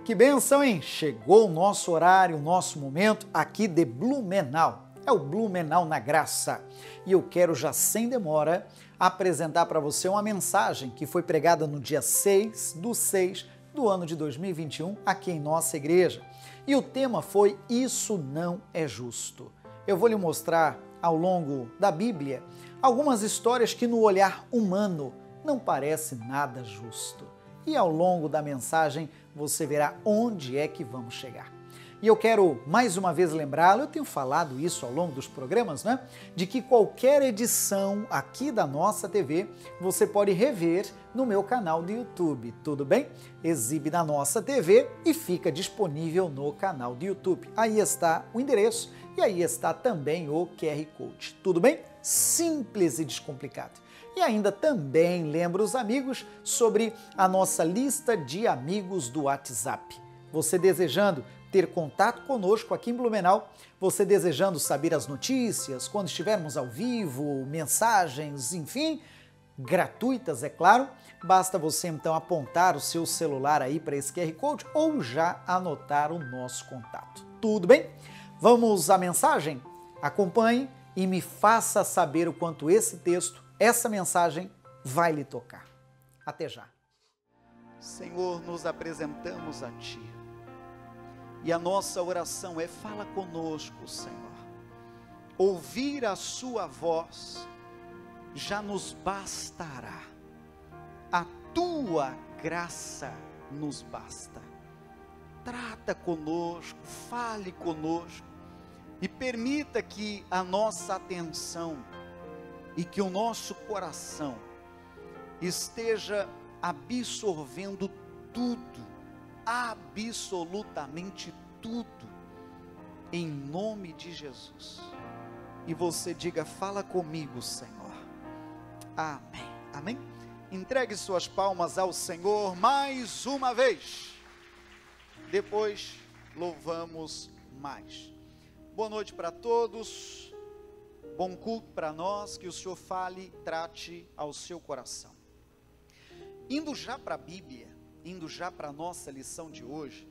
Que bênção, hein? Chegou o nosso horário, o nosso momento aqui de Blumenau. É o Blumenau na Graça. E eu quero já sem demora apresentar para você uma mensagem que foi pregada no dia 6/6 do ano de 2021 aqui em nossa igreja. E o tema foi Isso Não é Justo. Eu vou lhe mostrar ao longo da Bíblia algumas histórias que no olhar humano não parece nada justo. E ao longo da mensagem você verá onde é que vamos chegar. E eu quero mais uma vez lembrá-lo, eu tenho falado isso ao longo dos programas, né? De que qualquer edição aqui da nossa TV você pode rever no meu canal do YouTube, tudo bem? Exibe na nossa TV e fica disponível no canal do YouTube. Aí está o endereço e aí está também o QR Code, tudo bem? Simples e descomplicado. E ainda também lembro os amigos sobre a nossa lista de amigos do WhatsApp. Você desejando ter contato conosco aqui em Blumenau, você desejando saber as notícias, quando estivermos ao vivo, mensagens, enfim, gratuitas, é claro, basta você então apontar o seu celular aí para esse QR Code ou já anotar o nosso contato. Tudo bem? Vamos à mensagem? Acompanhe e me faça saber o quanto esse texto, essa mensagem vai lhe tocar. Até já. Senhor, nos apresentamos a Ti. E a nossa oração é: fala conosco, Senhor. Ouvir a Sua voz já nos bastará. A Tua graça nos basta. Trata conosco, fale conosco e permita que a nossa atenção e que o nosso coração esteja absorvendo tudo, absolutamente tudo, em nome de Jesus. E você diga: fala comigo, Senhor. Amém. Amém? Entregue suas palmas ao Senhor mais uma vez. Depois louvamos mais. Boa noite para todos. Bom culto para nós, que o Senhor fale, trate ao seu coração. Indo já para a Bíblia, indo já para a nossa lição de hoje,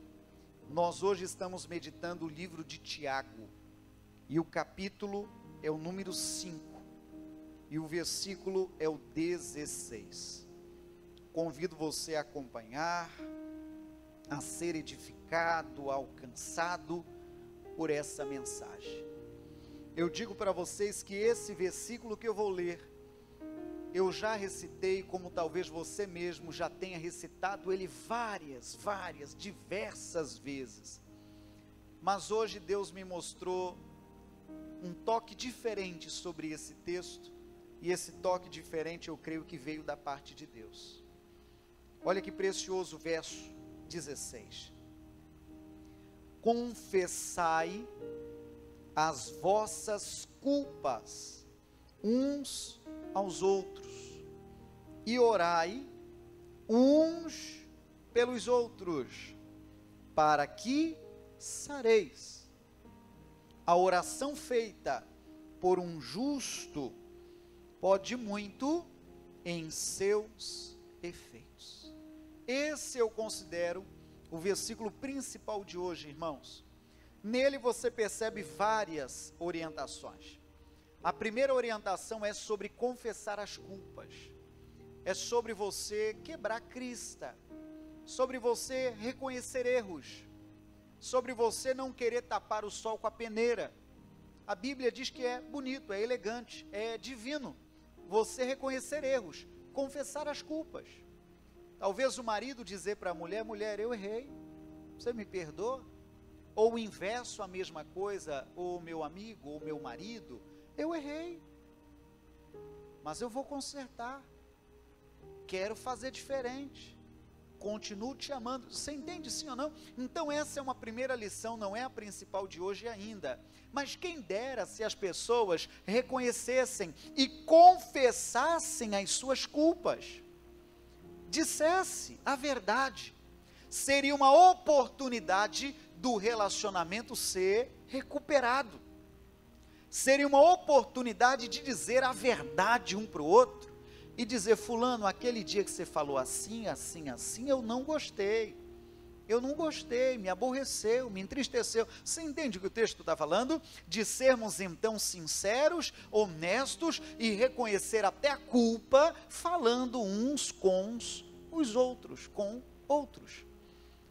nós hoje estamos meditando o livro de Tiago, e o capítulo é o número 5, e o versículo é o 16. Convido você a acompanhar, a ser edificado, alcançado por essa mensagem. Eu digo para vocês que esse versículo que eu vou ler, eu já recitei, como talvez você mesmo já tenha recitado ele diversas vezes. Mas hoje Deus me mostrou um toque diferente sobre esse texto, e esse toque diferente eu creio que veio da parte de Deus. Olha que precioso verso 16. Confessai as vossas culpas uns aos outros e orai uns pelos outros, para que sareis. A oração feita por um justo pode muito em seus efeitos. Esse eu considero o versículo principal de hoje, irmãos. Nele você percebe várias orientações. A primeira orientação é sobre confessar as culpas. É sobre você quebrar crista, sobre você reconhecer erros, sobre você não querer tapar o sol com a peneira. A Bíblia diz que é bonito, é elegante, é divino você reconhecer erros, confessar as culpas. Talvez o marido dizer para a mulher: mulher, eu errei, você me perdoa? Ou o inverso, a mesma coisa: ou meu amigo, ou meu marido, eu errei, mas eu vou consertar, quero fazer diferente, continuo te amando. Você entende sim ou não? Então essa é uma primeira lição, não é a principal de hoje ainda, mas quem dera se as pessoas reconhecessem e confessassem as suas culpas, dissesse a verdade, seria uma oportunidade do relacionamento ser recuperado, seria uma oportunidade de dizer a verdade um para o outro, e dizer: fulano, aquele dia que você falou assim, assim, assim, eu não gostei, eu não gostei, me aborreceu, me entristeceu. Você entende o que o texto está falando? De sermos então sinceros, honestos e reconhecer até a culpa, falando uns com os outros, com outros.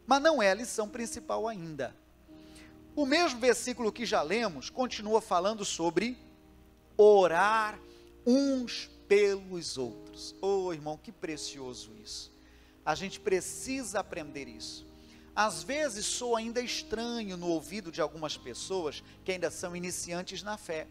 Mas não é a lição principal ainda. O mesmo versículo que já lemos, continua falando sobre orar uns pelos outros. Oh, irmão, que precioso isso. A gente precisa aprender isso. Às vezes soa ainda estranho no ouvido de algumas pessoas que ainda são iniciantes na fé.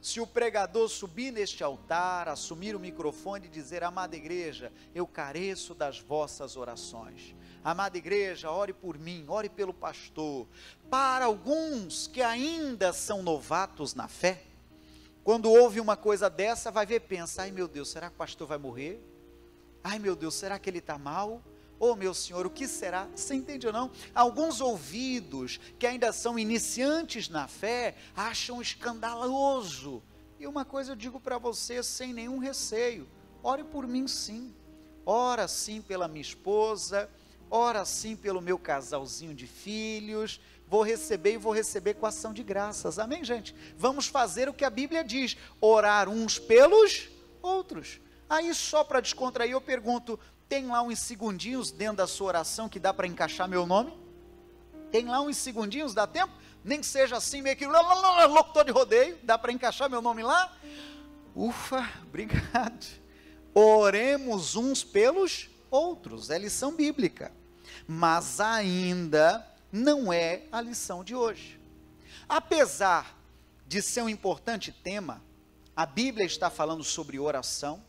Se o pregador subir neste altar, assumir o microfone e dizer: amada igreja, eu careço das vossas orações. Amada igreja, ore por mim, ore pelo pastor. Para alguns que ainda são novatos na fé, quando ouve uma coisa dessa, vai ver, pensa: ai meu Deus, será que o pastor vai morrer? Ai meu Deus, será que ele está mal? Oh meu Senhor, o que será? Você entende ou não? Alguns ouvidos que ainda são iniciantes na fé, acham escandaloso. E uma coisa eu digo para você sem nenhum receio: ore por mim sim. Ora sim pela minha esposa, ora sim pelo meu casalzinho de filhos. Vou receber e vou receber com ação de graças. Amém, gente? Vamos fazer o que a Bíblia diz: orar uns pelos outros. Aí só para descontrair eu pergunto: tem lá uns segundinhos dentro da sua oração que dá para encaixar meu nome? Tem lá uns segundinhos, dá tempo? Nem que seja assim, meio que locutor de rodeio, dá para encaixar meu nome lá? Ufa, obrigado. Oremos uns pelos outros, é lição bíblica. Mas ainda não é a lição de hoje. Apesar de ser um importante tema, a Bíblia está falando sobre oração,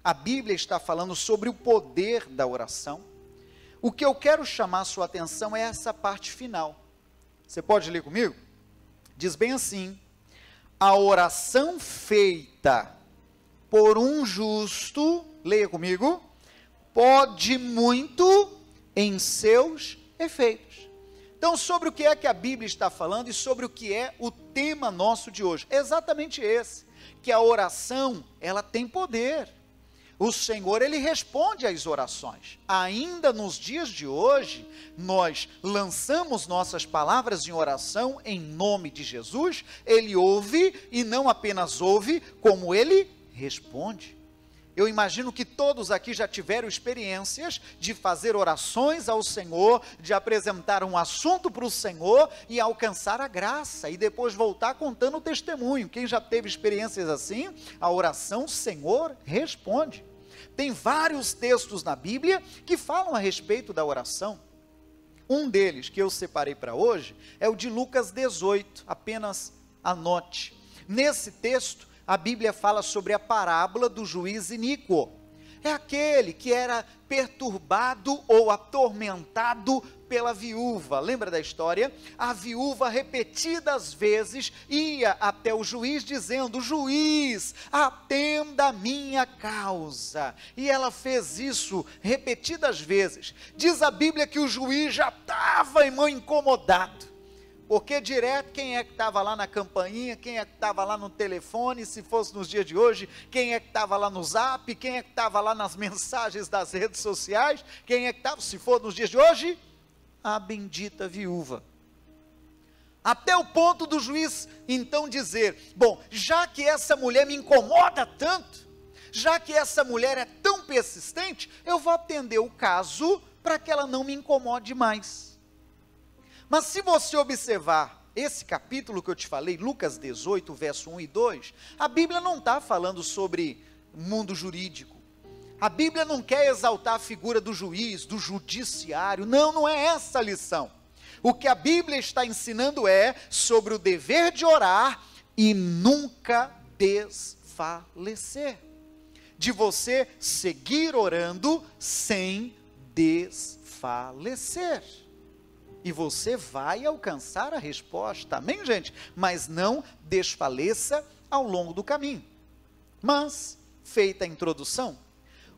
a Bíblia está falando sobre o poder da oração. O que eu quero chamar a sua atenção é essa parte final. Você pode ler comigo? Diz bem assim: a oração feita por um justo, leia comigo, pode muito em seus efeitos. Então, sobre o que é que a Bíblia está falando e sobre o que é o tema nosso de hoje? Exatamente esse, que a oração, ela tem poder. O Senhor, Ele responde às orações. Ainda nos dias de hoje, nós lançamos nossas palavras em oração em nome de Jesus. Ele ouve, e não apenas ouve, como Ele responde. Eu imagino que todos aqui já tiveram experiências de fazer orações ao Senhor, de apresentar um assunto para o Senhor e alcançar a graça, e depois voltar contando o testemunho. Quem já teve experiências assim, a oração, o Senhor responde. Tem vários textos na Bíblia que falam a respeito da oração. Um deles, que eu separei para hoje, é o de Lucas 18, apenas anote. Nesse texto, a Bíblia fala sobre a parábola do juiz iníquo. É aquele que era perturbado ou atormentado pela viúva. Lembra da história? A viúva repetidas vezes ia até o juiz dizendo: juiz, atenda a minha causa. E ela fez isso repetidas vezes. Diz a Bíblia que o juiz já estava incomodado. Porque direto, quem é que estava lá na campainha, quem é que estava lá no telefone, se fosse nos dias de hoje, quem é que estava lá no zap, quem é que estava lá nas mensagens das redes sociais, quem é que estava, se for nos dias de hoje, a bendita viúva. Até o ponto do juiz então dizer: bom, já que essa mulher me incomoda tanto, já que essa mulher é tão persistente, eu vou atender o caso para que ela não me incomode mais. Mas se você observar esse capítulo que eu te falei, Lucas 18, verso 1 e 2, a Bíblia não está falando sobre mundo jurídico. A Bíblia não quer exaltar a figura do juiz, do judiciário. Não, não é essa a lição. O que a Bíblia está ensinando é sobre o dever de orar e nunca desfalecer. De você seguir orando sem desfalecer. E você vai alcançar a resposta, amém, gente? Mas não desfaleça ao longo do caminho. Mas, feita a introdução,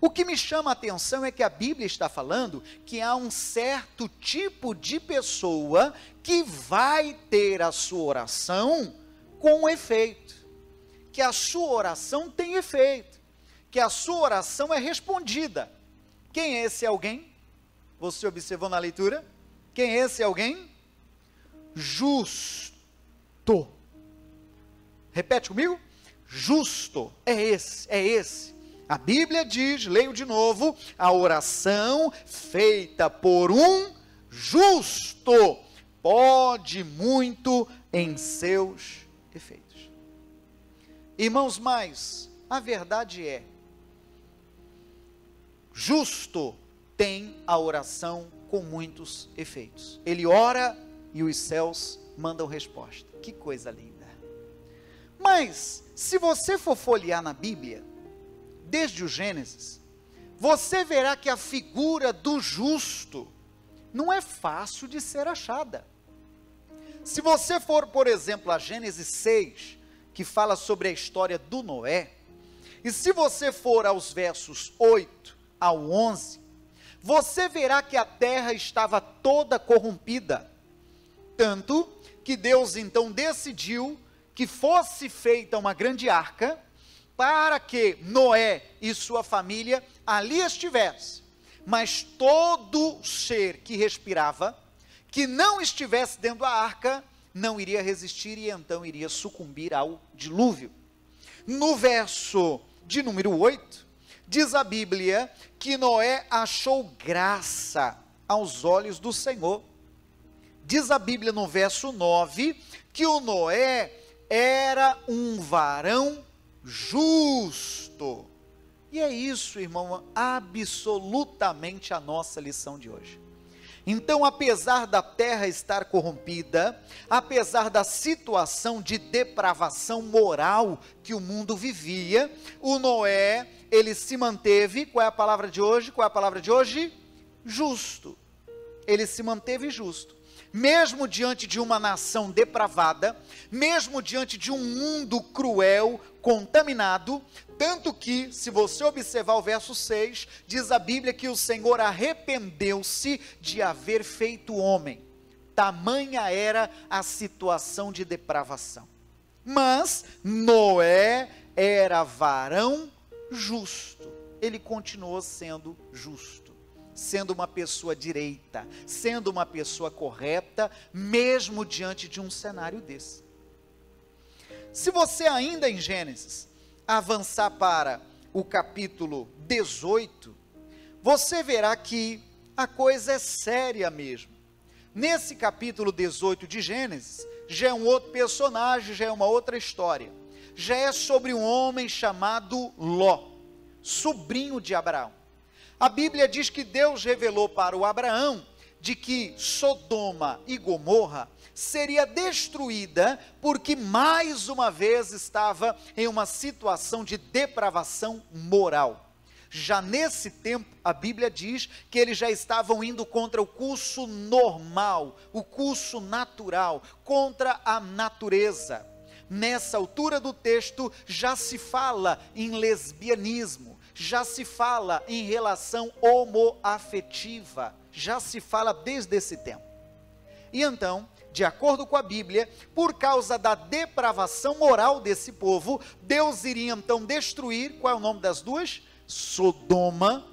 o que me chama a atenção é que a Bíblia está falando que há um certo tipo de pessoa que vai ter a sua oração com efeito. Que a sua oração tem efeito. Que a sua oração é respondida. Quem é esse alguém? Você observou na leitura? Quem é esse alguém? Justo. Repete comigo. Justo. É esse. A Bíblia diz, leio de novo, a oração feita por um justo pode muito em seus efeitos. Irmãos, mas a verdade é, justo tem a oração com muitos efeitos. Ele ora e os céus mandam resposta. Que coisa linda. Mas, se você for folhear na Bíblia, desde o Gênesis, você verá que a figura do justo não é fácil de ser achada. Se você for, por exemplo, a Gênesis 6, que fala sobre a história do Noé, e se você for aos versos 8 ao 11, você verá que a terra estava toda corrompida, tanto que Deus então decidiu que fosse feita uma grande arca, para que Noé e sua família ali estivessem, mas todo ser que respirava, que não estivesse dentro da arca, não iria resistir e então iria sucumbir ao dilúvio. No verso de número 8, diz a Bíblia que Noé achou graça aos olhos do Senhor. Diz a Bíblia no verso 9, que o Noé era um varão justo. E é isso, irmão, absolutamente a nossa lição de hoje. Então, apesar da terra estar corrompida, apesar da situação de depravação moral que o mundo vivia, o Noé, ele se manteve, qual é a palavra de hoje? Justo. Ele se manteve justo. Mesmo diante de uma nação depravada, mesmo diante de um mundo cruel, contaminado, tanto que, se você observar o verso 6, diz a Bíblia que o Senhor arrependeu-se de haver feito homem. Tamanha era a situação de depravação. Mas Noé era varão justo. Ele continuou sendo justo, sendo uma pessoa direita, sendo uma pessoa correta, mesmo diante de um cenário desse. Se você ainda em Gênesis avançar para o capítulo 18, você verá que a coisa é séria mesmo. Nesse capítulo 18 de Gênesis, já é um outro personagem, já é uma outra história. Já é sobre um homem chamado Ló, sobrinho de Abraão. A Bíblia diz que Deus revelou para o Abraão de que Sodoma e Gomorra seria destruída porque mais uma vez estava em uma situação de depravação moral. Já nesse tempo, a Bíblia diz que eles já estavam indo contra o curso normal, o curso natural, contra a natureza. Nessa altura do texto, já se fala em lesbianismo, já se fala em relação homoafetiva, já se fala desde esse tempo. E então, de acordo com a Bíblia, por causa da depravação moral desse povo, Deus iria então destruir, qual é o nome das duas? Sodoma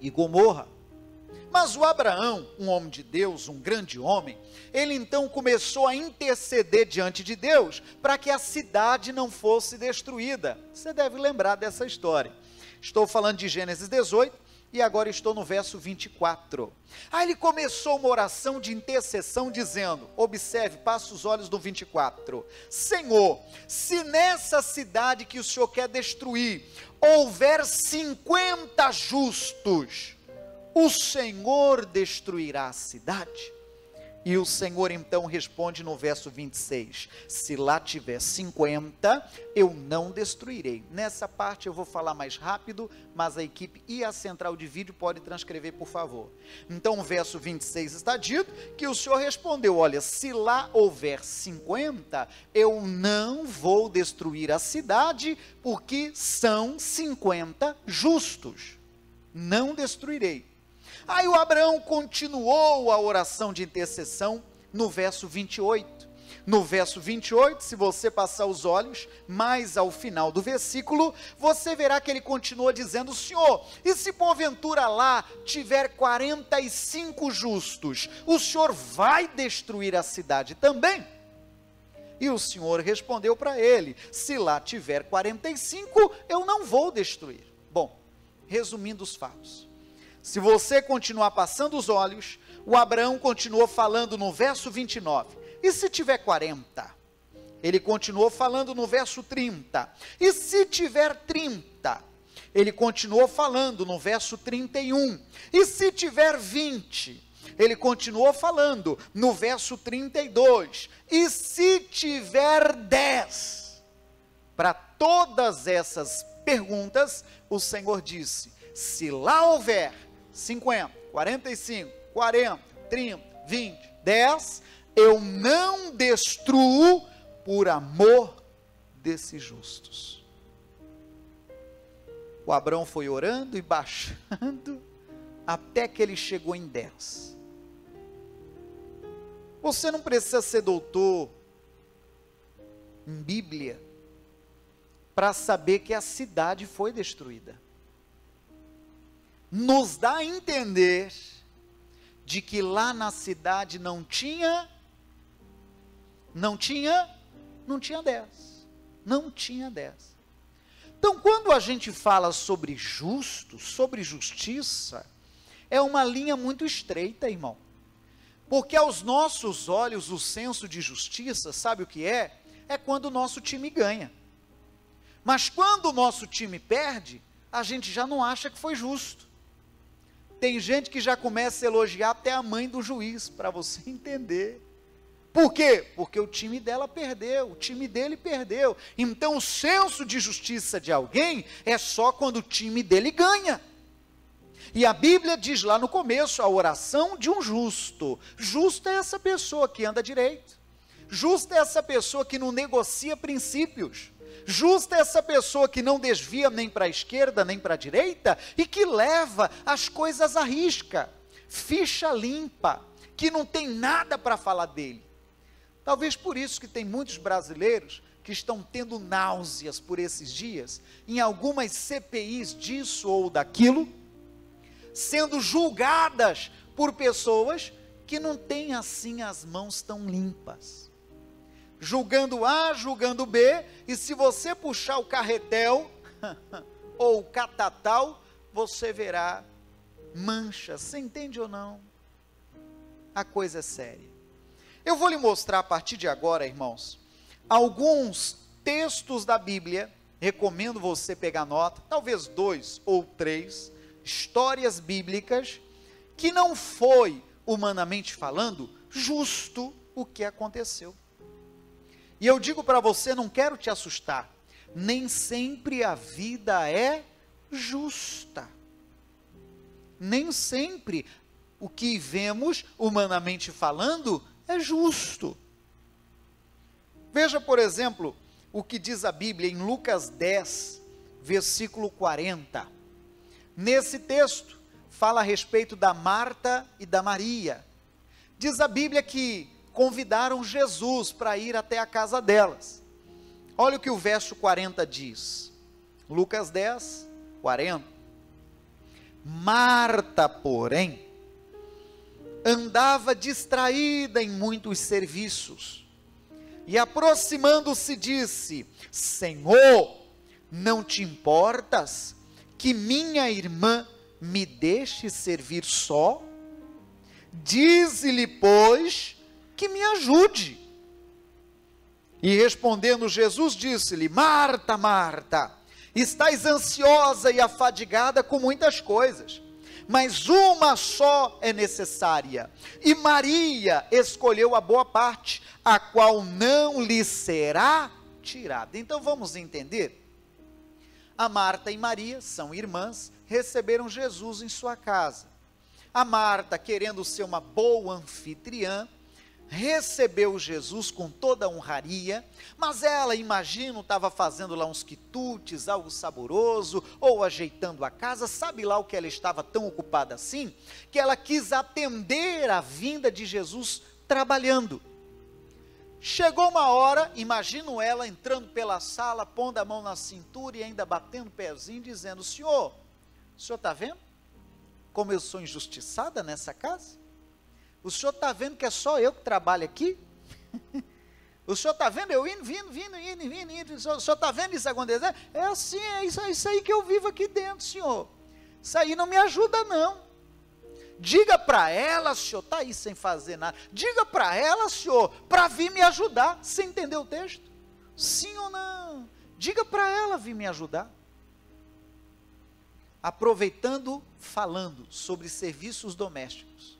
e Gomorra. Mas o Abraão, um homem de Deus, um grande homem, ele então começou a interceder diante de Deus, para que a cidade não fosse destruída. Você deve lembrar dessa história. Estou falando de Gênesis 18, e agora estou no verso 24. Aí ele começou uma oração de intercessão dizendo, observe, passa os olhos no 24. Senhor, se nessa cidade que o Senhor quer destruir, houver 50 justos, o Senhor destruirá a cidade? E o Senhor então responde no verso 26, se lá tiver 50, eu não destruirei. Nessa parte eu vou falar mais rápido, mas a equipe e a central de vídeo pode transcrever, por favor. Então o verso 26 está dito que o Senhor respondeu, olha, se lá houver 50, eu não vou destruir a cidade, porque são 50 justos, não destruirei. Aí o Abraão continuou a oração de intercessão no verso 28, No verso 28, se você passar os olhos mais ao final do versículo, você verá que ele continua dizendo: Senhor, e se porventura lá tiver 45 justos, o Senhor vai destruir a cidade também? E o Senhor respondeu para ele: se lá tiver 45, eu não vou destruir. Bom, resumindo os fatos, se você continuar passando os olhos, o Abraão continuou falando no verso 29, e se tiver 40? Ele continuou falando no verso 30, e se tiver 30? Ele continuou falando no verso 31, e se tiver 20? Ele continuou falando no verso 32, e se tiver 10? Para todas essas perguntas, o Senhor disse: se lá houver 50, 45, 40, 30, 20, 10, eu não destruo por amor desses justos. O Abraão foi orando e baixando, até que ele chegou em 10. Você não precisa ser doutor em Bíblia para saber que a cidade foi destruída. Nos dá a entender de que lá na cidade não tinha 10. Não tinha 10. Então, quando a gente fala sobre justo, sobre justiça, é uma linha muito estreita, irmão. Porque aos nossos olhos, o senso de justiça, sabe o que é? É quando o nosso time ganha. Mas quando o nosso time perde, a gente já não acha que foi justo. Tem gente que já começa a elogiar até a mãe do juiz, para você entender. Por quê? Porque o time dela perdeu, o time dele perdeu. Então o senso de justiça de alguém é só quando o time dele ganha. E a Bíblia diz lá no começo, a oração de um justo. Justo é essa pessoa que anda direito. Justo é essa pessoa que não negocia princípios. Justo é essa pessoa que não desvia nem para a esquerda, nem para a direita, e que leva as coisas à risca. Ficha limpa, que não tem nada para falar dele. Talvez por isso que tem muitos brasileiros que estão tendo náuseas por esses dias, em algumas CPIs disso ou daquilo, sendo julgadas por pessoas que não têm assim as mãos tão limpas, julgando A, julgando B, e se você puxar o carretel, ou o catatal, você verá manchas. Você entende ou não? A coisa é séria. Eu vou lhe mostrar a partir de agora, irmãos, alguns textos da Bíblia, recomendo você pegar nota, talvez 2 ou 3, histórias bíblicas, que não foi, humanamente falando, justo o que aconteceu. E eu digo para você, não quero te assustar, nem sempre a vida é justa. Nem sempre o que vemos, humanamente falando, é justo. Veja, por exemplo, o que diz a Bíblia em Lucas 10, versículo 40. Nesse texto, fala a respeito da Marta e da Maria. Diz a Bíblia que convidaram Jesus para ir até a casa delas. Olha o que o verso 40 diz. Lucas 10, 40. Marta, porém, andava distraída em muitos serviços, e aproximando-se disse: Senhor, não te importas que minha irmã me deixe servir só? Dize-lhe, pois, que me ajude. E respondendo Jesus disse-lhe: Marta, Marta, estás ansiosa e afadigada com muitas coisas, mas uma só é necessária, e Maria escolheu a boa parte, a qual não lhe será tirada. Então vamos entender. A Marta e Maria são irmãs, receberam Jesus em sua casa. A Marta, querendo ser uma boa anfitriã, recebeu Jesus com toda a honraria, mas ela, imagino, estava fazendo lá uns quitutes, algo saboroso, ou ajeitando a casa, sabe lá o que ela estava tão ocupada assim, que ela quis atender a vinda de Jesus trabalhando. Chegou uma hora, imagino ela entrando pela sala, pondo a mão na cintura e ainda batendo o pezinho, dizendo: o senhor está vendo como eu sou injustiçada nessa casa? O senhor está vendo que é só eu que trabalho aqui? O senhor está vendo eu indo, vindo, o senhor está vendo isso acontecer? É assim, é isso aí que eu vivo aqui dentro, senhor. Isso aí não me ajuda não. Diga para ela, senhor, está aí sem fazer nada. Diga para ela, senhor, para vir me ajudar. Você entendeu o texto? Sim ou não? Diga para ela vir me ajudar. Aproveitando, falando sobre serviços domésticos.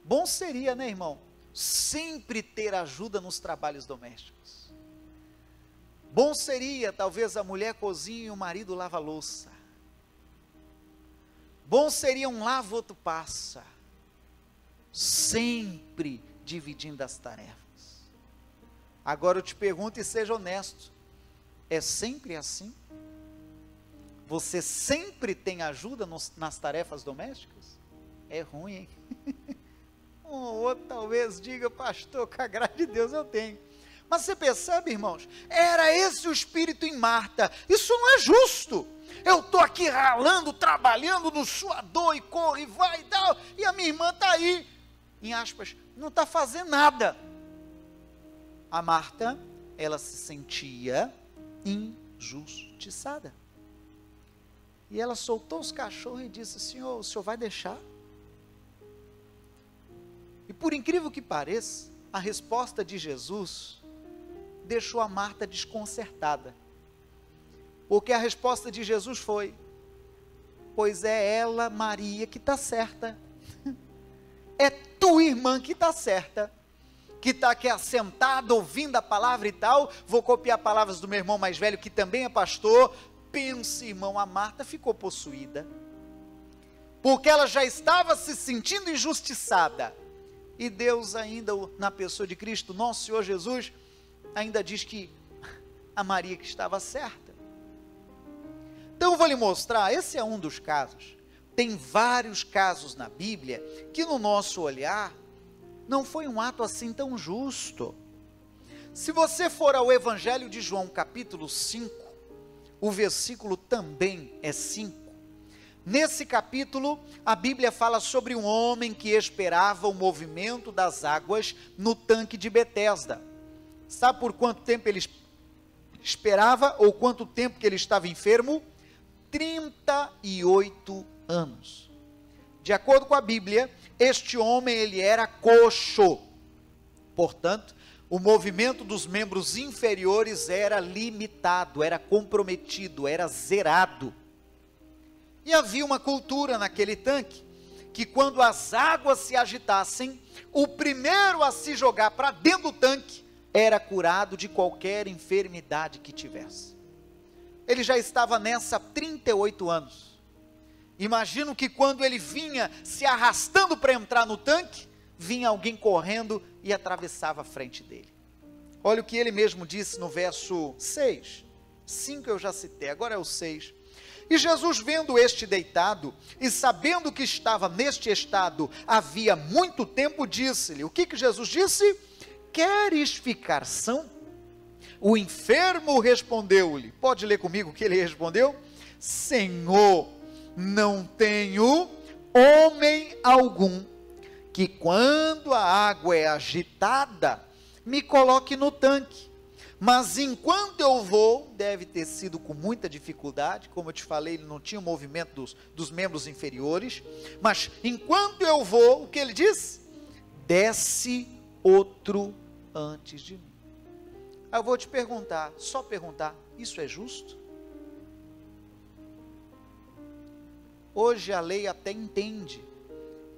Bom seria, né, irmão? Sempre ter ajuda nos trabalhos domésticos. Bom seria, talvez, a mulher cozinha e o marido lava a louça. Bom seria um lava, outro passa. Sempre dividindo as tarefas. Agora eu te pergunto e seja honesto. É sempre assim? Você sempre tem ajuda nas tarefas domésticas? É ruim, hein? Um ou outro talvez diga: pastor, com a graça de Deus eu tenho. Mas você percebe, irmãos? Era esse o espírito em Marta. Isso não é justo. Eu estou aqui ralando, trabalhando no suador e corre, vai e tal, e a minha irmã está aí, em aspas, não está fazendo nada. A Marta, ela se sentia injustiçada. E ela soltou os cachorros e disse: senhor, o senhor vai deixar? E por incrível que pareça, a resposta de Jesus deixou a Marta desconcertada. Porque a resposta de Jesus foi: pois é ela, Maria, que está certa. É tua irmã que está certa. Que está aqui assentada, ouvindo a palavra e tal. Vou copiar palavras do meu irmão mais velho, que também é pastor. Pense, irmão, a Marta ficou possuída. Porque ela já estava se sentindo injustiçada. E Deus ainda, na pessoa de Cristo, nosso Senhor Jesus, ainda diz que a Maria que estava certa. Então eu vou lhe mostrar, esse é um dos casos. Tem vários casos na Bíblia, que no nosso olhar, não foi um ato assim tão justo. Se você for ao Evangelho de João, capítulo 5, o versículo também é 5. Nesse capítulo, a Bíblia fala sobre um homem que esperava o movimento das águas no tanque de Betesda. Sabe por quanto tempo ele esperava, ou quanto tempo que ele estava enfermo? 38 anos. De acordo com a Bíblia, este homem, ele era coxo. Portanto, o movimento dos membros inferiores era limitado, era comprometido, era zerado. E havia uma cultura naquele tanque, que quando as águas se agitassem, o primeiro a se jogar para dentro do tanque, era curado de qualquer enfermidade que tivesse. Ele já estava nessa há 38 anos. Imagino que quando ele vinha se arrastando para entrar no tanque, vinha alguém correndo e atravessava a frente dele. Olha o que ele mesmo disse no verso 6. 5 eu já citei, agora é o 6. E Jesus, vendo este deitado, e sabendo que estava neste estado havia muito tempo, disse-lhe, o que Jesus disse? Queres ficar são? O enfermo respondeu-lhe, pode ler comigo o que ele respondeu? Senhor, não tenho homem algum, que quando a água é agitada, me coloque no tanque, mas enquanto eu vou, deve ter sido com muita dificuldade, como eu te falei, ele não tinha o movimento dos membros inferiores, mas enquanto eu vou, o que ele diz? Desce outro antes de mim. Eu vou te perguntar, só perguntar, isso é justo? Hoje a lei até entende,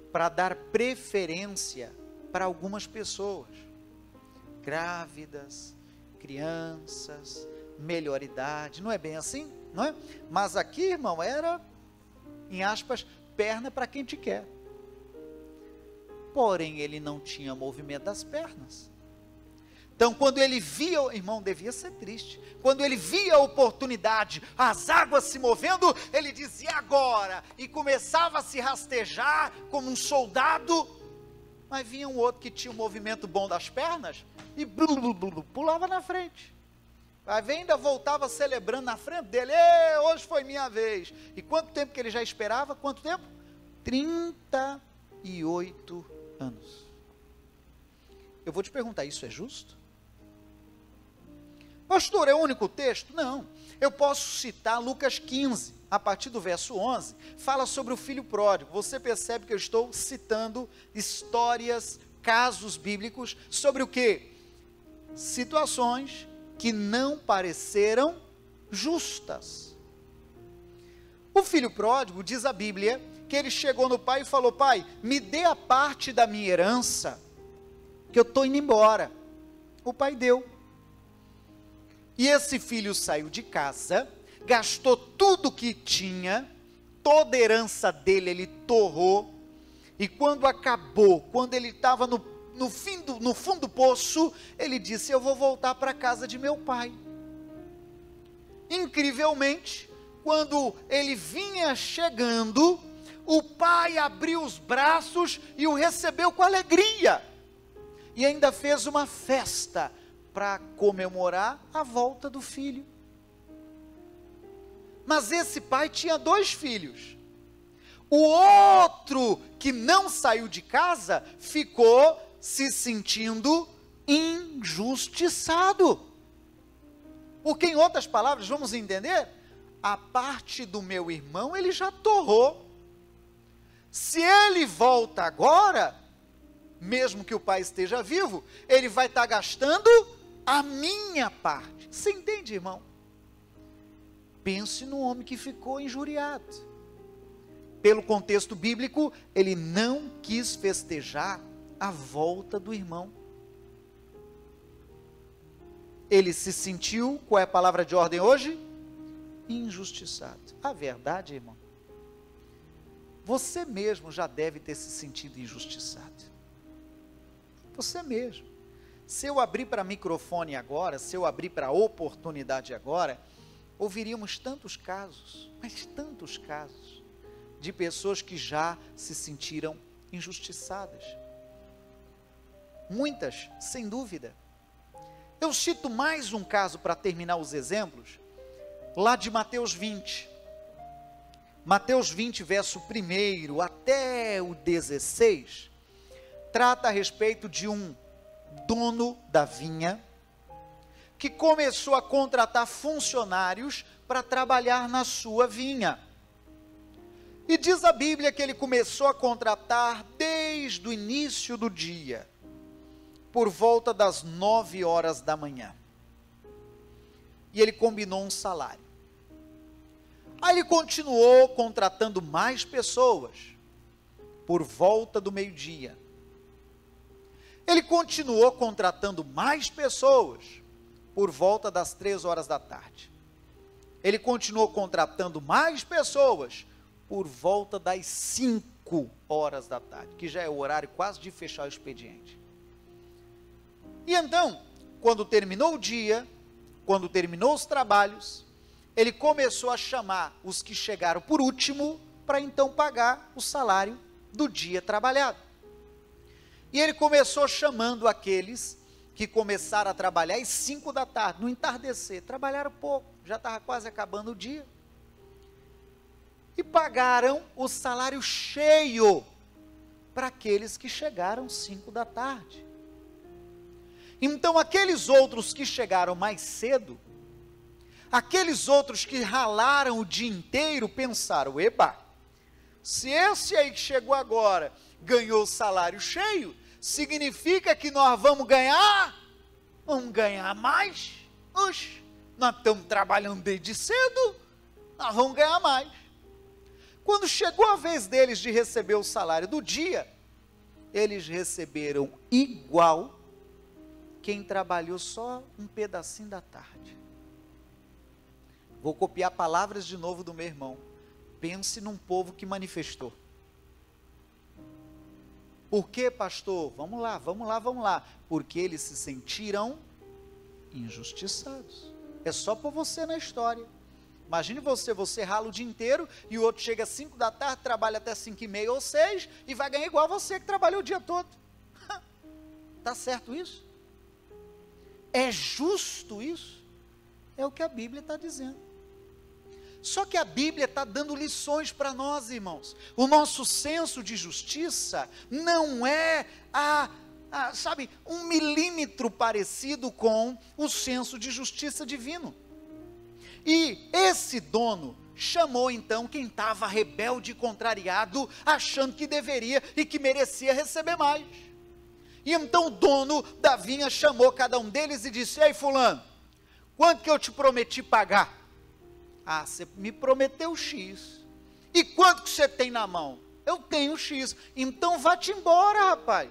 para dar preferência para algumas pessoas, grávidas, crianças, melhor idade, não é bem assim? Não é? Mas aqui, irmão, era, em aspas, perna para quem te quer. Porém, ele não tinha movimento das pernas. Então, quando ele via, irmão, devia ser triste, quando ele via a oportunidade, as águas se movendo, ele dizia agora, e começava a se rastejar como um soldado, mas vinha um outro que tinha um movimento bom das pernas e pulava na frente. Aí ainda voltava celebrando na frente dele, hoje foi minha vez. E quanto tempo que ele já esperava? Quanto tempo? 38 anos. Eu vou te perguntar, isso é justo? Pastor, é o único texto? Não. Eu posso citar Lucas 15, a partir do verso 11, fala sobre o filho pródigo. Você percebe que eu estou citando histórias, casos bíblicos, sobre o quê? Situações que não pareceram justas. O filho pródigo, diz a Bíblia, que ele chegou no pai e falou: pai, me dê a parte da minha herança, que eu estou indo embora. O pai deu. E esse filho saiu de casa, gastou tudo que tinha, toda a herança dele ele torrou, e quando acabou, quando ele estava no fundo do poço, ele disse: eu vou voltar para a casa de meu pai. Incrivelmente, quando ele vinha chegando, o pai abriu os braços e o recebeu com alegria, e ainda fez uma festa para comemorar a volta do filho. Mas esse pai tinha 2 filhos. O outro, que não saiu de casa, ficou se sentindo injustiçado. Porque, em outras palavras, vamos entender? A parte do meu irmão ele já torrou. Se ele volta agora, mesmo que o pai esteja vivo, ele vai estar gastando a minha parte. Você entende, irmão? Pense no homem que ficou injuriado. Pelo contexto bíblico, ele não quis festejar a volta do irmão. Ele se sentiu, qual é a palavra de ordem hoje? Injustiçado. A verdade, irmão, você mesmo já deve ter se sentido injustiçado. Você mesmo. Se eu abrir para microfone agora, se eu abrir para oportunidade agora, ouviríamos tantos casos, mas tantos casos, de pessoas que já se sentiram injustiçadas. Muitas, sem dúvida. Eu cito mais um caso para terminar os exemplos, lá de Mateus 20. Mateus 20, verso 1 até o 16, trata a respeito de um dono da vinha, que começou a contratar funcionários para trabalhar na sua vinha. E diz a Bíblia que ele começou a contratar desde o início do dia, por volta das 9 horas da manhã. E ele combinou um salário. Aí ele continuou contratando mais pessoas, por volta do meio-dia. Ele continuou contratando mais pessoas, por volta das 3 horas da tarde. Ele continuou contratando mais pessoas, por volta das 5 horas da tarde, que já é o horário quase de fechar o expediente. E então, quando terminou o dia, quando terminou os trabalhos, ele começou a chamar os que chegaram por último, para então pagar o salário do dia trabalhado. E ele começou chamando aqueles que começaram a trabalhar às 5 da tarde, no entardecer, trabalharam pouco, já estava quase acabando o dia. E pagaram o salário cheio para aqueles que chegaram às 5 da tarde. Então, aqueles outros que chegaram mais cedo, aqueles outros que ralaram o dia inteiro, pensaram: eba, se esse aí que chegou agora ganhou o salário cheio, significa que nós vamos ganhar mais. Oxe, nós estamos trabalhando desde cedo, nós vamos ganhar mais. Quando chegou a vez deles de receber o salário do dia, eles receberam igual quem trabalhou só um pedacinho da tarde. Vou copiar palavras de novo do meu irmão. Pense num povo que manifestou. Por quê, pastor? Vamos lá. Porque eles se sentiram injustiçados. É só por você na história. Imagine você rala o dia inteiro e o outro chega às 5 da tarde, trabalha até 5:30 ou 6 e vai ganhar igual você que trabalhou o dia todo. Está certo isso? É justo isso? É o que a Bíblia está dizendo. Só que a Bíblia está dando lições para nós, irmãos. O nosso senso de justiça não é sabe, 1 milímetro parecido com o senso de justiça divino. E esse dono chamou então quem estava rebelde e contrariado, achando que deveria e que merecia receber mais. E então o dono da vinha chamou cada um deles e disse: ei, fulano, quanto que eu te prometi pagar? Ah, você me prometeu X. E quanto que você tem na mão? Eu tenho X. Então vá-te embora, rapaz.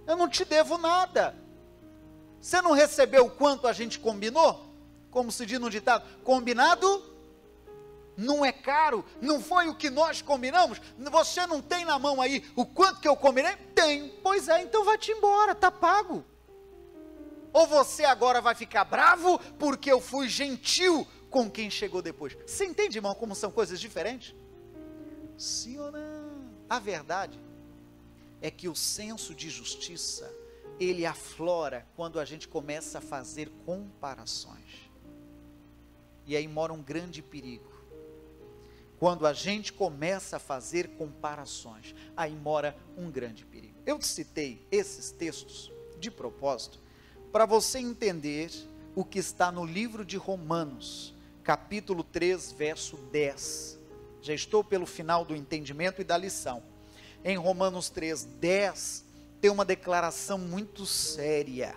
Eu não te devo nada. Você não recebeu o quanto a gente combinou? Como se diz no ditado, combinado não é caro, não foi o que nós combinamos? Você não tem na mão aí o quanto que eu combinei? Tenho. Pois é, então vai-te embora, está pago. Ou você agora vai ficar bravo porque eu fui gentil com quem chegou depois? Você entende, irmão, como são coisas diferentes? Sim ou não? A verdade é que o senso de justiça, ele aflora quando a gente começa a fazer comparações. E aí mora um grande perigo. Quando a gente começa a fazer comparações, aí mora um grande perigo. Eu citei esses textos de propósito para você entender o que está no livro de Romanos, capítulo 3, verso 10. Já estou pelo final do entendimento e da lição. Em Romanos 3, 10, tem uma declaração muito séria.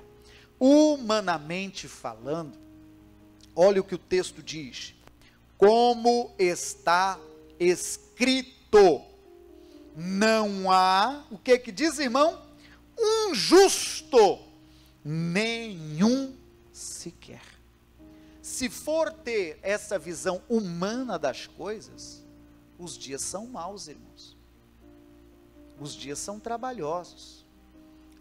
Humanamente falando, olha o que o texto diz: como está escrito, não há, o que diz, irmão? Um justo, nenhum sequer. Se for ter essa visão humana das coisas, os dias são maus, irmãos. Os dias são trabalhosos.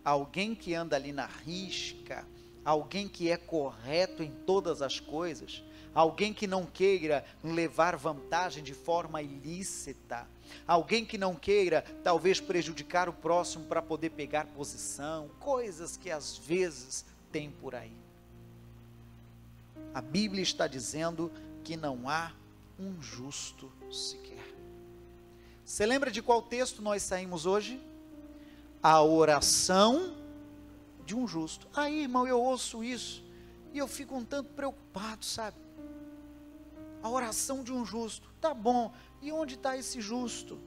Alguém que anda ali na risca, alguém que é correto em todas as coisas, alguém que não queira levar vantagem de forma ilícita, alguém que não queira talvez prejudicar o próximo para poder pegar posição, coisas que às vezes tem por aí. A Bíblia está dizendo que não há um justo sequer. Você lembra de qual texto nós saímos hoje? A oração de um justo. Aí, irmão, eu ouço isso e eu fico um tanto preocupado, sabe? A oração de um justo, tá bom, e onde está esse justo?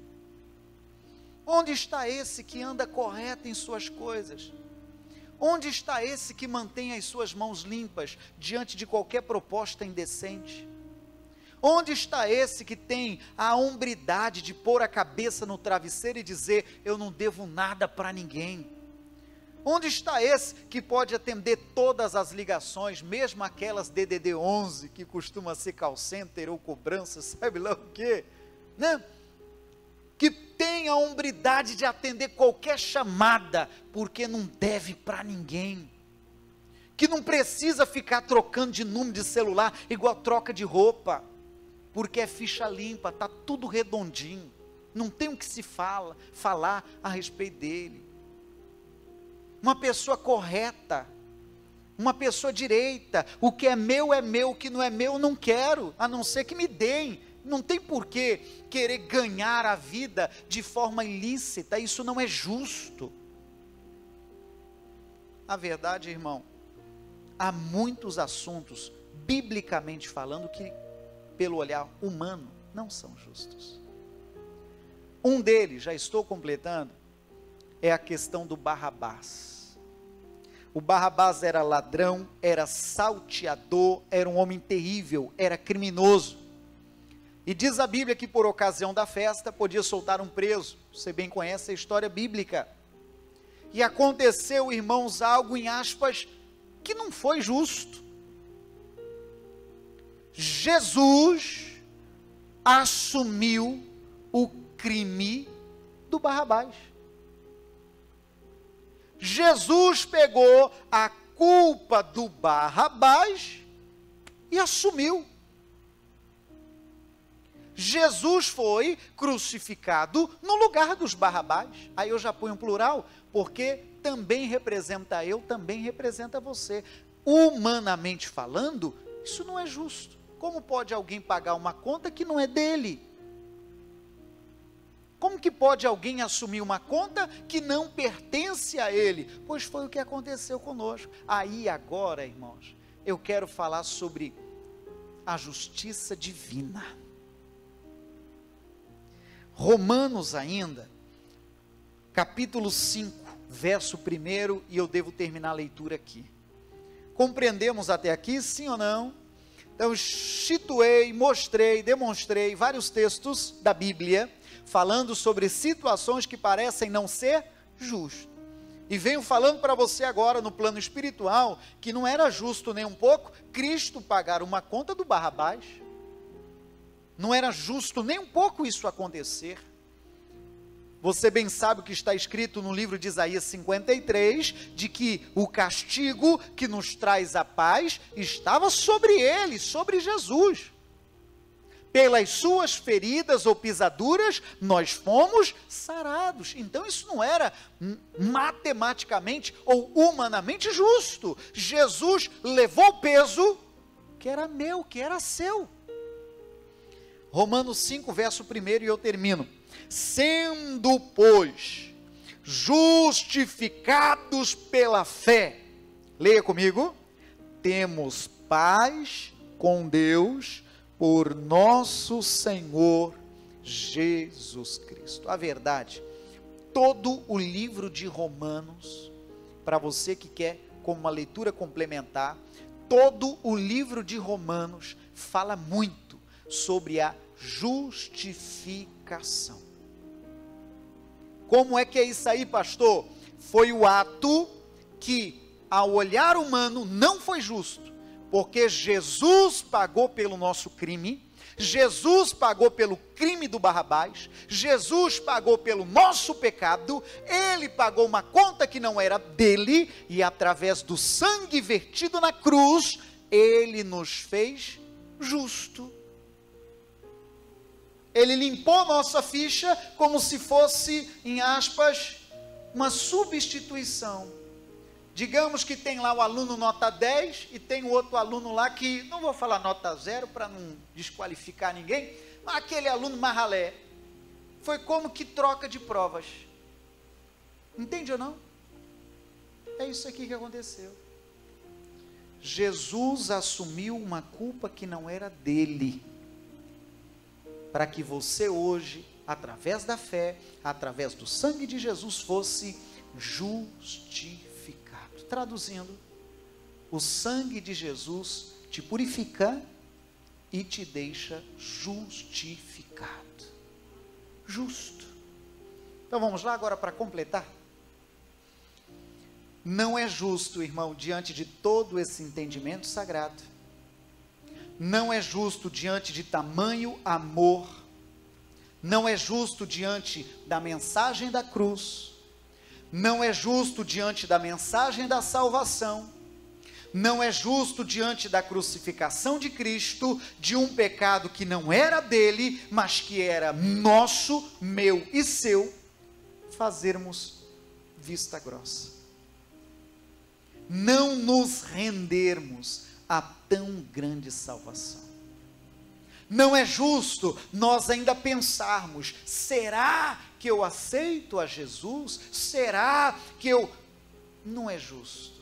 Onde está esse que anda correto em suas coisas? Onde está esse que mantém as suas mãos limpas diante de qualquer proposta indecente? Onde está esse que tem a hombridade de pôr a cabeça no travesseiro e dizer: eu não devo nada para ninguém? Onde está esse que pode atender todas as ligações, mesmo aquelas DDD 11, que costuma ser call center ou cobrança, sabe lá o quê? Né? Que tem a hombridade de atender qualquer chamada, porque não deve para ninguém. Que não precisa ficar trocando de número de celular, igual troca de roupa, porque é ficha limpa, está tudo redondinho, não tem o que se falar a respeito dele. Uma pessoa correta, uma pessoa direita, o que é meu, o que não é meu não quero, a não ser que me deem. Não tem por que querer ganhar a vida de forma ilícita, isso não é justo. A verdade, irmão, há muitos assuntos, biblicamente falando, que pelo olhar humano não são justos. Um deles, já estou completando, é a questão do Barrabás. O Barrabás era ladrão, era salteador, era um homem terrível, era criminoso. E diz a Bíblia que por ocasião da festa podia soltar um preso. Você bem conhece a história bíblica. E aconteceu, irmãos, algo em aspas que não foi justo. Jesus assumiu o crime do Barrabás. Jesus pegou a culpa do Barrabás e assumiu. Jesus foi crucificado no lugar dos Barrabás. Aí eu já ponho um plural, porque também representa eu, também representa você. Humanamente falando, isso não é justo. Como pode alguém pagar uma conta que não é dele? Como que pode alguém assumir uma conta que não pertence a ele? Pois foi o que aconteceu conosco. Aí agora, irmãos, eu quero falar sobre a justiça divina. Romanos ainda, capítulo 5, verso 1, e eu devo terminar a leitura aqui. Compreendemos até aqui, sim ou não? Então, situei, mostrei, demonstrei vários textos da Bíblia, falando sobre situações que parecem não ser justas. E venho falando para você agora, no plano espiritual, que não era justo nem um pouco Cristo pagar uma conta do Barrabás. Não era justo nem um pouco isso acontecer. Você bem sabe o que está escrito no livro de Isaías 53, de que o castigo que nos traz a paz estava sobre ele, sobre Jesus. Pelas suas feridas ou pisaduras, nós fomos sarados. Então isso não era matematicamente ou humanamente justo. Jesus levou o peso que era meu, que era seu. Romanos 5, verso 1, e eu termino. Sendo, pois, justificados pela fé, leia comigo, temos paz com Deus por nosso Senhor Jesus Cristo. A verdade, todo o livro de Romanos, para você que quer como uma leitura complementar, todo o livro de Romanos fala muito sobre a justificação. Como é que é isso aí, pastor? Foi o ato que, ao olhar humano, não foi justo, porque Jesus pagou pelo nosso crime, Jesus pagou pelo crime do Barrabás, Jesus pagou pelo nosso pecado, ele pagou uma conta que não era dele, e através do sangue vertido na cruz, ele nos fez justo. Ele limpou nossa ficha como se fosse, em aspas, uma substituição. Digamos que tem lá o aluno nota 10 e tem o outro aluno lá que, não vou falar nota 0 para não desqualificar ninguém, mas aquele aluno marralé. Foi como que troca de provas. Entende ou não? É isso aqui que aconteceu. Jesus assumiu uma culpa que não era dele, para que você hoje, através da fé, através do sangue de Jesus, fosse justificado. Traduzindo, o sangue de Jesus te purifica e te deixa justificado. Justo. Então vamos lá agora para completar. Não é justo, irmão, diante de todo esse entendimento sagrado, não é justo diante de tamanho amor, não é justo diante da mensagem da cruz, não é justo diante da mensagem da salvação, não é justo diante da crucificação de Cristo, de um pecado que não era dele, mas que era nosso, meu e seu, fazermos vista grossa. Não nos rendermos a tão grande salvação. Não é justo nós ainda pensarmos, será que eu aceito a Jesus? Será que eu... Não é justo.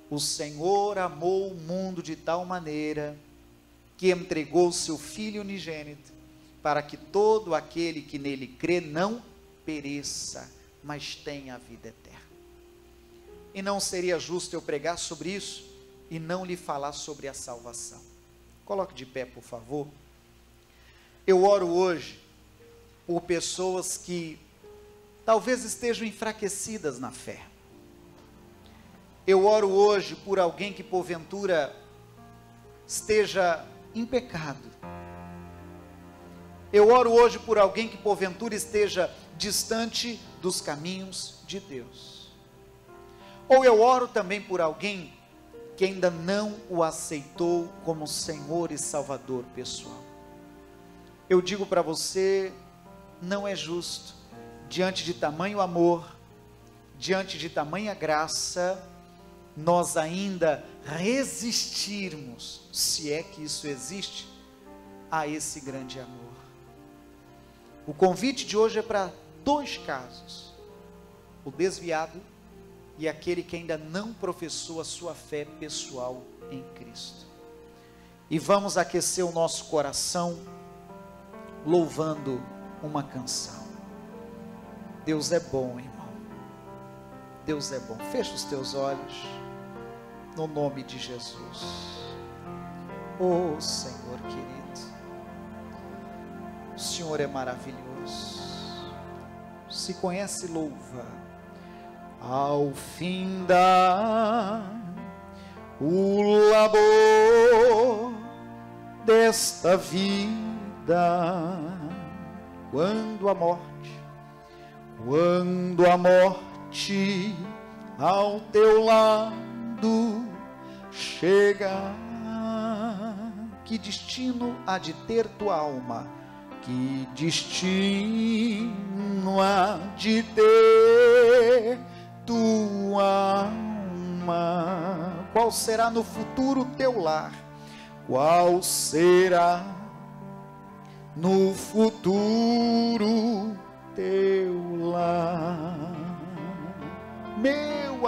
O Senhor amou o mundo de tal maneira que entregou seu Filho unigênito, para que todo aquele que nele crê não pereça, mas tenha a vida eterna. E não seria justo eu pregar sobre isso e não lhe falar sobre a salvação. Coloque de pé, por favor. Eu oro hoje por pessoas que talvez estejam enfraquecidas na fé. Eu oro hoje por alguém que porventura esteja em pecado. Eu oro hoje por alguém que porventura esteja distante dos caminhos de Deus. Ou eu oro também por alguém que ainda não o aceitou como Senhor e Salvador pessoal. eu digo para você, não é justo, diante de tamanho amor, diante de tamanha graça, nós ainda resistirmos, se é que isso existe, a esse grande amor. O convite de hoje é para dois casos: o desviado e aquele que ainda não professou a sua fé pessoal em Cristo. E vamos aquecer o nosso coração louvando uma canção. Deus é bom, irmão. Deus é bom. Fecha os teus olhos, no nome de Jesus. Oh Senhor querido, o Senhor é maravilhoso. Se conhece, louva. Ao findar o labor desta vida, quando a morte ao teu lado chega, que destino há de ter tua alma? Que destino há de ter tua alma? Qual será no futuro teu lar? Qual será no futuro teu lar? Meu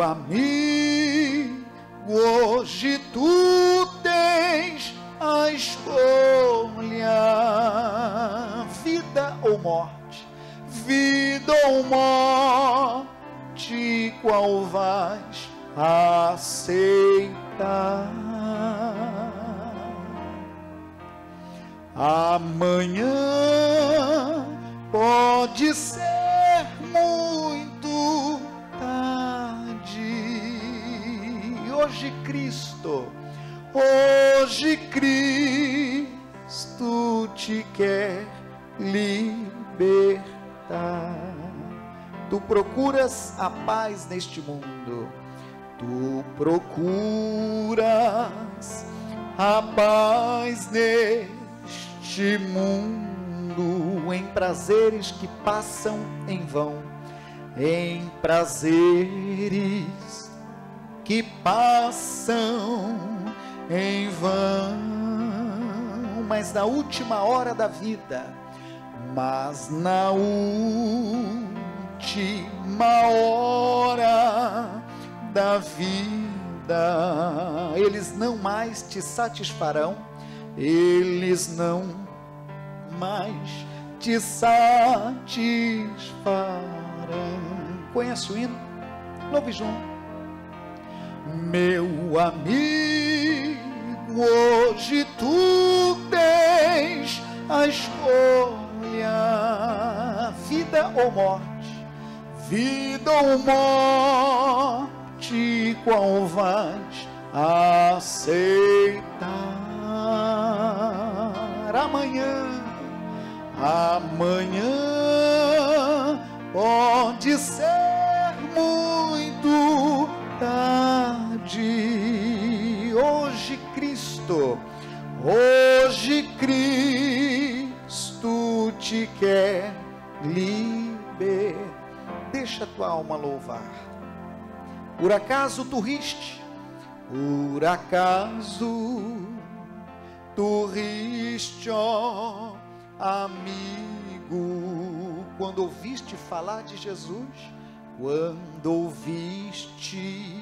amigo, hoje tu tens a escolha, vida ou morte, qual vais aceitar? Amanhã pode ser muito tarde. Hoje Cristo te quer libertar. Tu procuras a paz neste mundo, tu procuras a paz neste mundo, em prazeres que passam em vão, em prazeres que passam em vão, mas na última hora da vida, eles não mais te satisfarão, eles não mais te satisfarão. Conhece o hino? Louve junto. Meu amigo, hoje tu tens a escolha, vida ou morte, qual vais aceitar? Amanhã pode ser muito tarde. Hoje Cristo te quer libertar. Deixa tua alma louvar. Por acaso tu riste, ó amigo, quando ouviste falar de Jesus, quando ouviste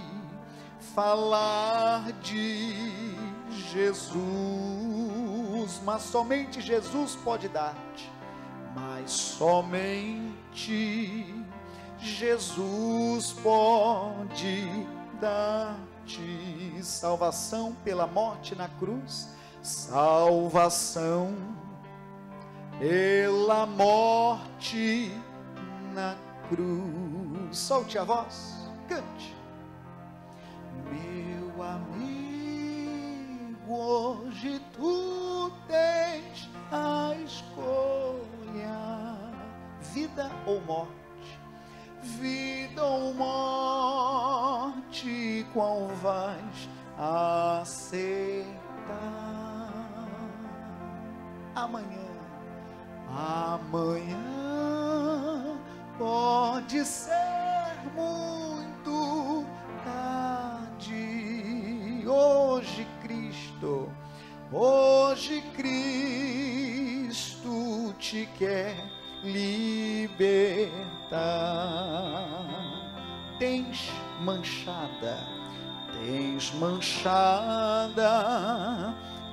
falar de Jesus, mas somente Jesus pode dar-te, Jesus pode dar-te salvação pela morte na cruz, salvação pela morte na cruz. Solte a voz, cante. Meu amigo, hoje tu tens a escolha, vida ou morte, qual vais aceitar? amanhã. Amanhã pode ser muito tarde. Hoje Cristo te quer libertar. Tens manchada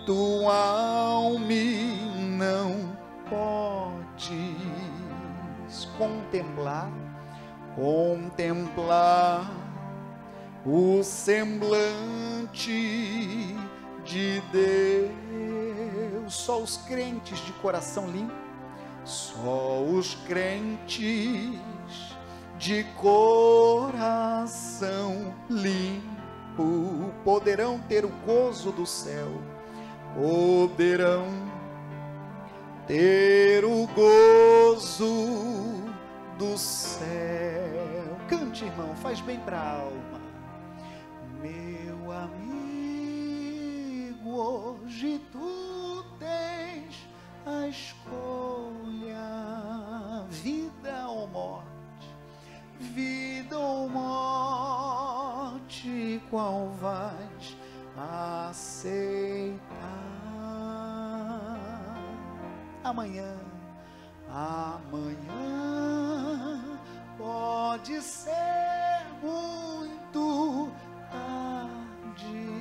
tua alma e não podes contemplar o semblante de Deus. Só os crentes de coração limpo, só os crentes de coração limpo poderão ter o gozo do céu, poderão ter o gozo do céu. Cante, irmão, faz bem para a alma. Meu amigo, hoje tu tens a escolha, vida ou morte, qual vais aceitar? Amanhã pode ser muito tarde.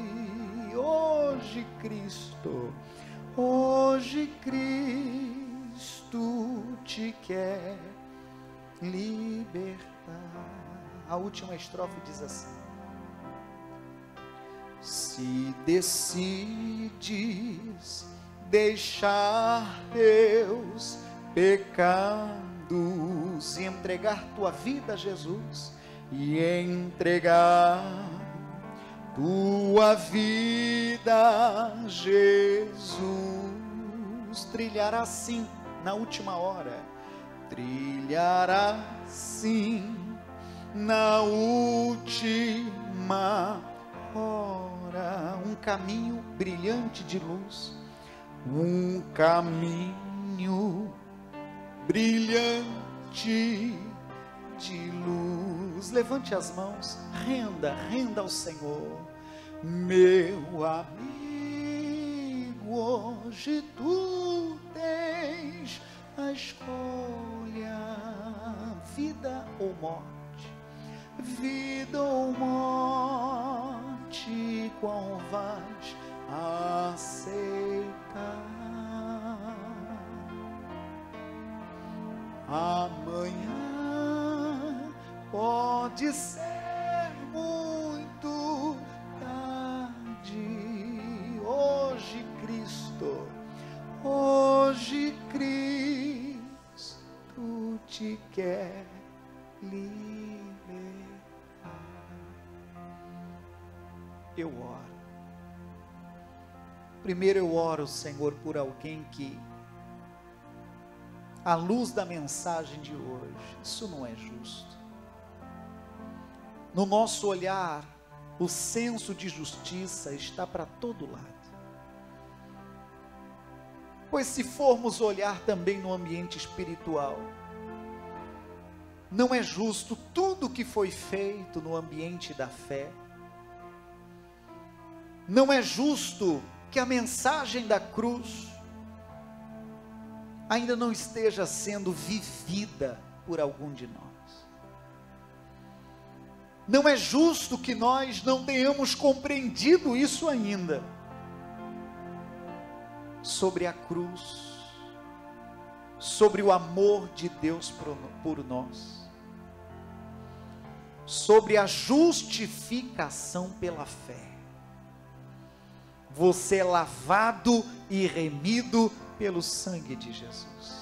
Hoje Cristo te quer libertar. A última estrofe diz assim: se decides deixar teus pecados e entregar tua vida a Jesus, e entregar tua vida a Jesus, trilhará sim na última hora, trilhará sim na última hora, um caminho brilhante de luz, um caminho brilhante de luz. Levante as mãos, renda ao Senhor. Meu amigo, hoje tu tens a escolha, vida ou morte, qual vais aceitar? Amanhã pode ser muito tarde. Hoje Cristo te quer libertar. Eu oro. Primeiro eu oro, Senhor, por alguém que, à luz da mensagem de hoje, isso não é justo. No nosso olhar, o senso de justiça está para todo lado. Pois se formos olhar também no ambiente espiritual, não é justo tudo que foi feito no ambiente da fé. Não é justo que a mensagem da cruz ainda não esteja sendo vivida por algum de nós. Não é justo que nós não tenhamos compreendido isso ainda, sobre a cruz, sobre o amor de Deus por nós, sobre a justificação pela fé. Você é lavado e remido pelo sangue de Jesus.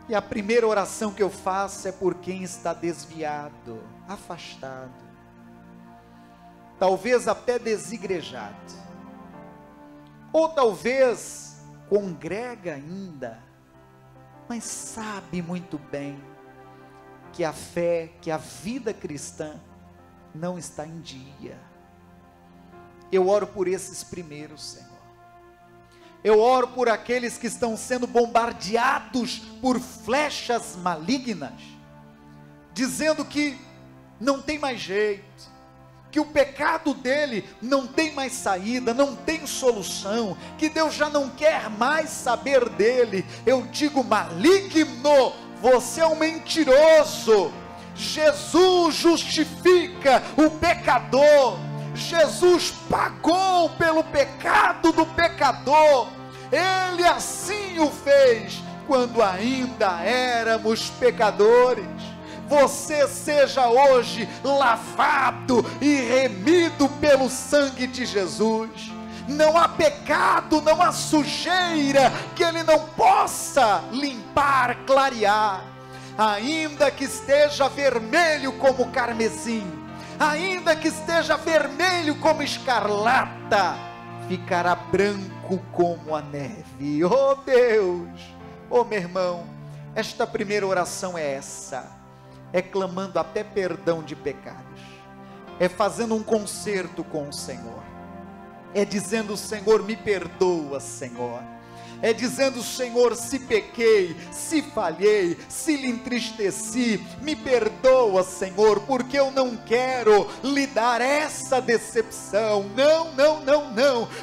E a primeira oração que eu faço é por quem está desviado, afastado, talvez até desigrejado, ou talvez congrega ainda, mas sabe muito bem que a fé, que a vida cristã não está em dia. Eu oro por esses primeiros, Senhor. Eu oro por aqueles que estão sendo bombardeados por flechas malignas, dizendo que não tem mais jeito, que o pecado dele não tem mais saída, não tem solução, que Deus já não quer mais saber dele. Eu digo: maligno, você é um mentiroso. Jesus justifica o pecador. Jesus pagou pelo pecado do pecador. Ele assim o fez quando ainda éramos pecadores. Você seja hoje lavado e remido pelo sangue de Jesus. Não há pecado, não há sujeira que Ele não possa limpar, clarear. Ainda que esteja vermelho como carmesim, ainda que esteja vermelho como escarlata, ficará branco como a neve. Oh Deus, oh meu irmão, esta primeira oração é essa, é clamando até perdão de pecados, é fazendo um concerto com o Senhor, é dizendo: Senhor, me perdoa, Senhor. É dizendo: Senhor, se pequei, se falhei, se lhe entristeci, me perdoa, Senhor, porque eu não quero lhe dar essa decepção.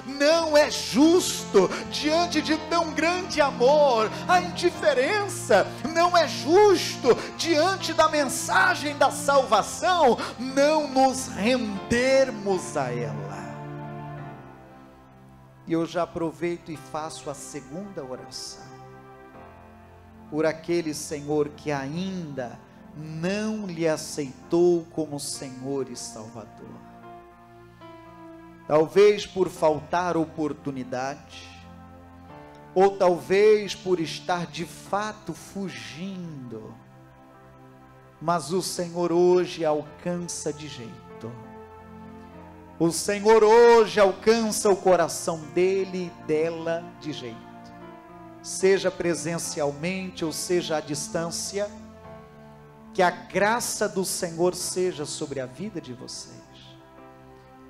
Não é justo diante de tão grande amor a indiferença, não é justo diante da mensagem da salvação não nos rendermos a ela. E eu já aproveito e faço a segunda oração, por aquele, Senhor, que ainda não lhe aceitou como Senhor e Salvador, talvez por faltar oportunidade, ou talvez por estar de fato fugindo, mas o Senhor hoje alcança de jeito. O Senhor hoje alcança o coração dele e dela de jeito, seja presencialmente ou seja à distância. Que a graça do Senhor seja sobre a vida de vocês.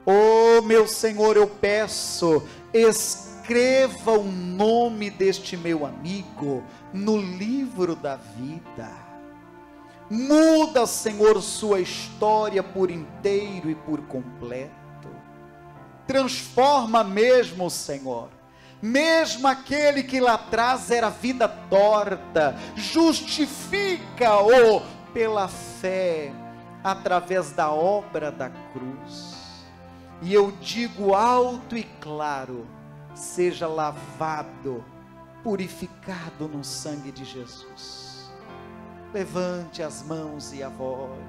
Oh meu Senhor, eu peço, escreva o nome deste meu amigo no livro da vida. Muda, Senhor, sua história por inteiro e por completo. Transforma mesmo, Senhor, mesmo aquele que lá atrás era vida torta, justifica-o pela fé, através da obra da cruz. E eu digo alto e claro: seja lavado, purificado no sangue de Jesus. Levante as mãos e a voz.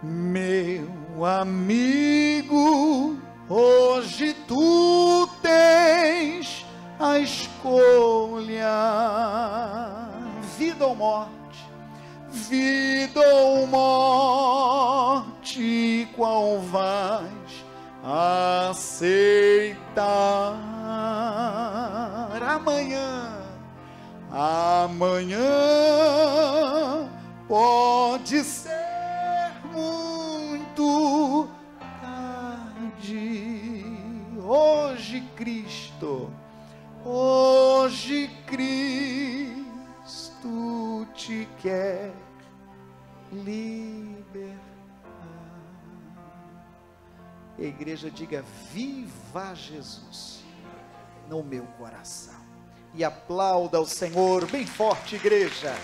Meu amigo, hoje tu tens a escolha, vida ou morte, qual vais aceitar? Amanhã pode ser muito tarde. Hoje Cristo te quer libertar. A igreja diga: viva Jesus no meu coração. E aplauda o Senhor bem forte, igreja.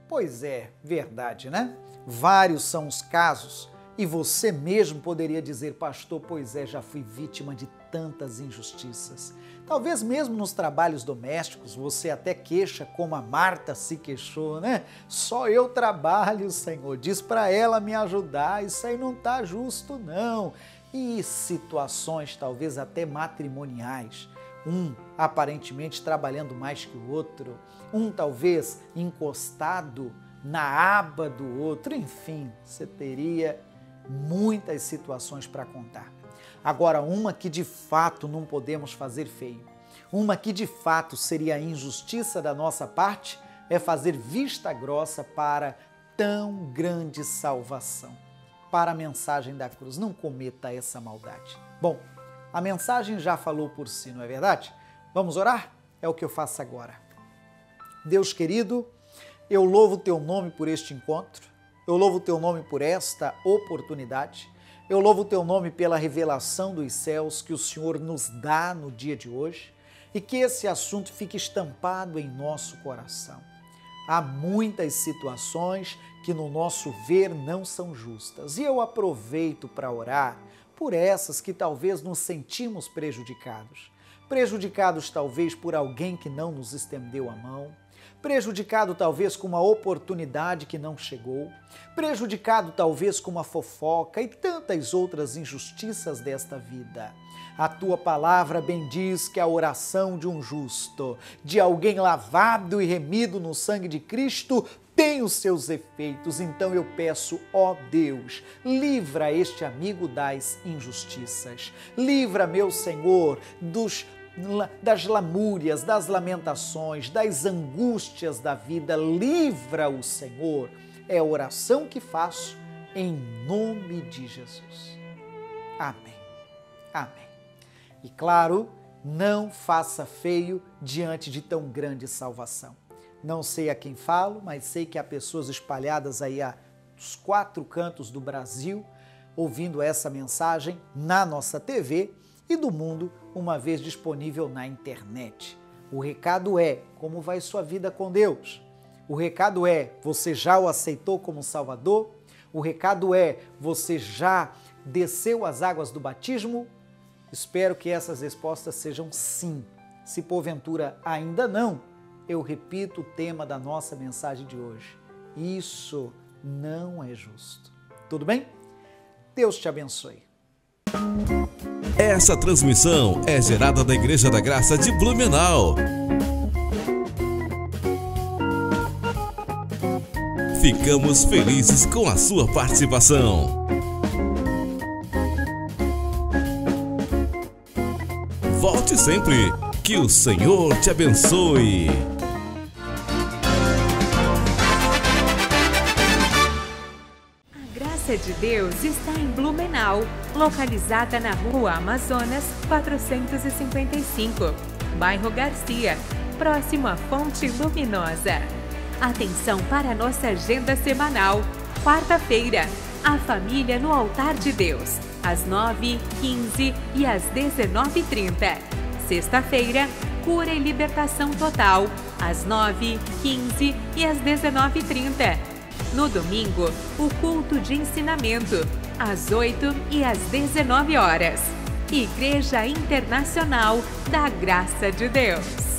Pois é, verdade, né? Vários são os casos, e você mesmo poderia dizer: pastor, pois é, já fui vítima de tantas injustiças. Talvez mesmo nos trabalhos domésticos você até queixa como a Marta se queixou, né? Só eu trabalho, Senhor, diz para ela me ajudar, isso aí não está justo não. E situações talvez até matrimoniais, um aparentemente trabalhando mais que o outro, um talvez encostado na aba do outro, enfim, você teria muitas situações para contar. Agora, uma que de fato não podemos fazer feio, uma que de fato seria a injustiça da nossa parte, é fazer vista grossa para tão grande salvação, para a mensagem da cruz. Não cometa essa maldade. Bom, A mensagem já falou por si, não é verdade? Vamos orar? É o que eu faço agora. Deus querido, eu louvo o teu nome por este encontro, eu louvo o teu nome por esta oportunidade, eu louvo o teu nome pela revelação dos céus que o Senhor nos dá no dia de hoje e que esse assunto fique estampado em nosso coração. Há muitas situações que no nosso ver não são justas e eu aproveito para orar por essas que talvez nos sentimos prejudicados. Prejudicados talvez por alguém que não nos estendeu a mão, prejudicado talvez com uma oportunidade que não chegou, prejudicado talvez com uma fofoca e tantas outras injustiças desta vida. A tua palavra bem diz que a oração de um justo, de alguém lavado e remido no sangue de Cristo, tem os seus efeitos. Então eu peço, ó Deus, livra este amigo das injustiças. Livra, meu Senhor, das lamúrias, das lamentações, das angústias da vida. Livra-o, Senhor. É a oração que faço em nome de Jesus. Amém. Amém. E claro, não faça feio diante de tão grande salvação. Não sei a quem falo, mas sei que há pessoas espalhadas aí dos 4 cantos do Brasil ouvindo essa mensagem na nossa TV e do mundo, uma vez disponível na internet. O recado é: como vai sua vida com Deus? O recado é: você já o aceitou como Salvador? O recado é: você já desceu as águas do batismo? Espero que essas respostas sejam sim. Se porventura ainda não, eu repito o tema da nossa mensagem de hoje. Isso não é justo. Tudo bem? Deus te abençoe. Essa transmissão é gerada da Igreja da Graça de Blumenau. Ficamos felizes com a sua participação. Volte sempre. Que o Senhor te abençoe. A graça de Deus está em Blumenau, localizada na Rua Amazonas 455, bairro Garcia, próximo à Fonte Luminosa. Atenção para a nossa agenda semanal. Quarta-feira, a família no altar de Deus, às 9h15 e às 19h30. Sexta-feira, cura e libertação total, às 9h15 e às 19h30. No domingo, o culto de ensinamento, às 8h e às 19h. Igreja Internacional da Graça de Deus.